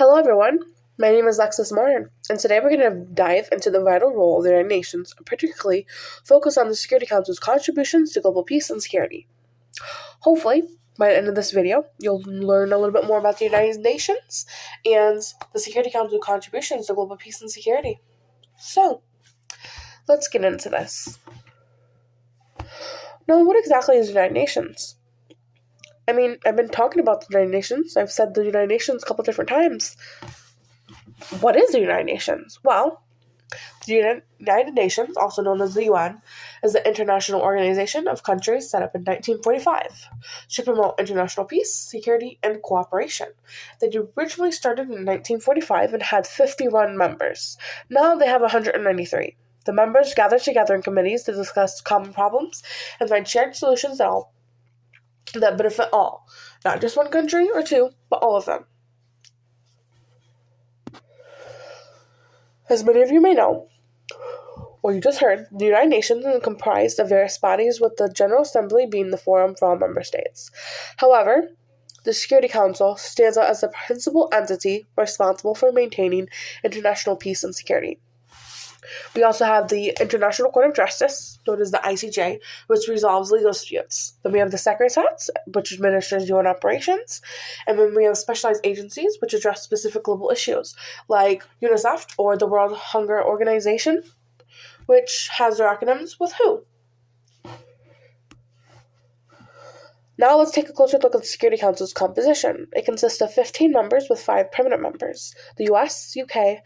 Hello everyone, my name is Lexus Martin, and today we're going to dive into the vital role of the United Nations, and particularly focus on the Security Council's contributions to global peace and security. Hopefully, by the end of this video, you'll learn a little bit more about the United Nations and the Security Council's contributions to global peace and security. So, let's get into this. Now, what exactly is the United Nations? I've been talking about the United Nations. I've said the United Nations a couple different times. What is the United Nations? Well, the United Nations, also known as the UN, is the international organization of countries set up in 1945 to promote international peace, security, and cooperation. They originally started in 1945 and had 51 members. Now they have 193. The members gather together in committees to discuss common problems and find shared solutions that benefit all, not just one country or two, but all of them. As many of you may know, or you just heard, the United Nations is comprised of various bodies, with the General Assembly being the forum for all member states. However, the Security Council stands out as the principal entity responsible for maintaining international peace and security. We also have the International Court of Justice, known as the ICJ, which resolves legal disputes. Then we have the Secretariat, which administers UN operations. And then we have specialized agencies, which address specific global issues, like UNICEF, or the World Hunger Organization, which has their acronyms with WHO. Now let's take a closer look at the Security Council's composition. It consists of 15 members with 5 permanent members: the US, UK,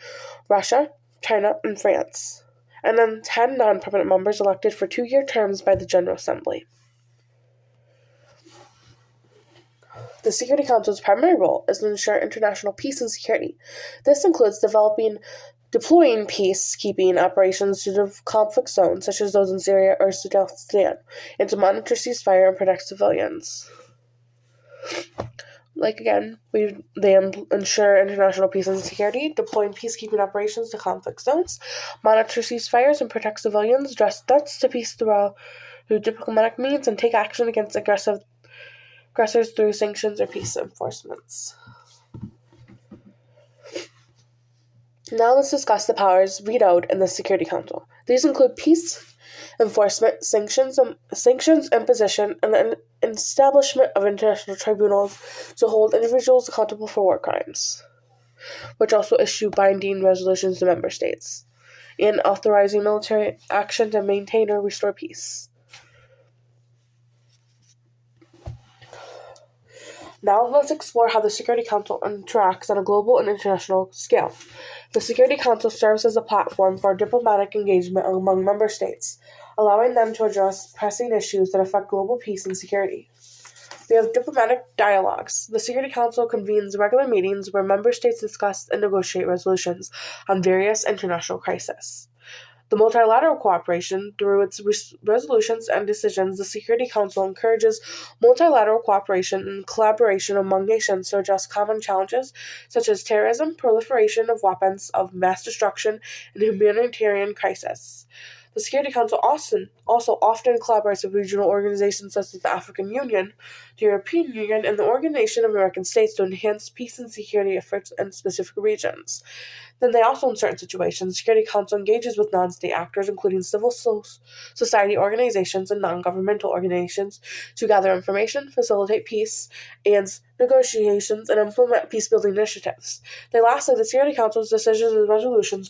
Russia, China, and France, and then 10 non-permanent members elected for 2-year terms by the General Assembly. The Security Council's primary role is to ensure international peace and security. This includes deploying peacekeeping operations to the conflict zones, such as those in Syria or Sudan, and to monitor ceasefire and protect civilians. They ensure international peace and security, deploying peacekeeping operations to conflict zones, monitor ceasefires and protect civilians, address threats to peace through diplomatic means, and take action against aggressors through sanctions or peace enforcements. Now let's discuss the powers vetoed in the Security Council. These include peace enforcement, sanctions imposition, and the establishment of international tribunals to hold individuals accountable for war crimes, which also issue binding resolutions to member states, and authorizing military action to maintain or restore peace. Now let's explore how the Security Council interacts on a global and international scale. The Security Council serves as a platform for diplomatic engagement among member states, allowing them to address pressing issues that affect global peace and security. We have diplomatic dialogues. The Security Council convenes regular meetings where member states discuss and negotiate resolutions on various international crises. The multilateral cooperation. Through its resolutions and decisions, the Security Council encourages multilateral cooperation and collaboration among nations to address common challenges such as terrorism, proliferation of weapons of mass destruction, and humanitarian crises. The Security Council also often collaborates with regional organizations such as the African Union, the European Union, and the Organization of American States to enhance peace and security efforts in specific regions. Then they also, in certain situations, the Security Council engages with non-state actors, including civil society organizations and non-governmental organizations, to gather information, facilitate peace and negotiations, and implement peace-building initiatives. Lastly, the Security Council's decisions and resolutions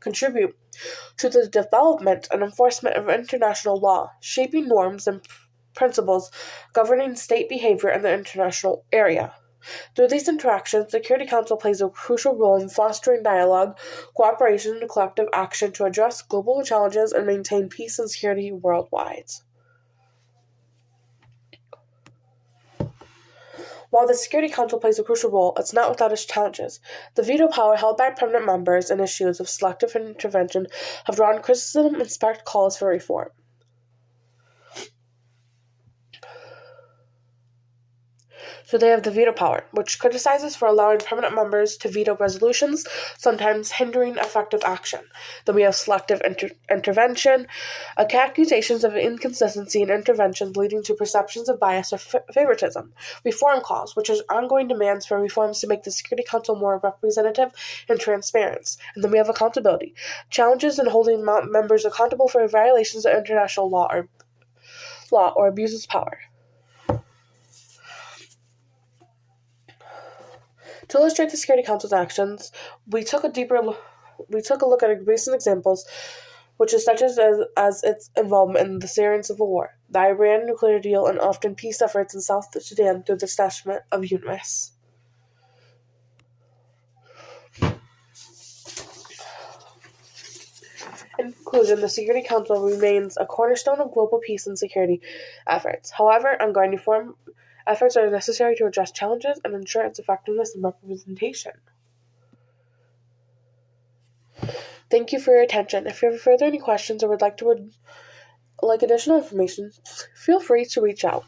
contribute to the development and enforcement of international law, shaping norms and principles governing state behavior in the international area. Through these interactions, the Security Council plays a crucial role in fostering dialogue, cooperation, and collective action to address global challenges and maintain peace and security worldwide. While the Security Council plays a crucial role, it's not without its challenges. The veto power held by permanent members and issues of selective intervention have drawn criticism and sparked calls for reform. So they have the veto power, which criticizes for allowing permanent members to veto resolutions, sometimes hindering effective action. Then we have selective intervention, accusations of inconsistency in interventions leading to perceptions of bias or favoritism. Reform calls, which is ongoing demands for reforms to make the Security Council more representative and transparent. And then we have accountability, challenges in holding members accountable for violations of international law or abuses of power. To illustrate the Security Council's actions, we took a look at recent examples, which is such as its involvement in the Syrian civil war, the Iran nuclear deal, and often peace efforts in South Sudan through the establishment of UNMISS. In conclusion, the Security Council remains a cornerstone of global peace and security efforts. However, ongoing reform efforts are necessary to address challenges and ensure its effectiveness and representation. Thank you for your attention. If you have further any questions or would like additional information, feel free to reach out.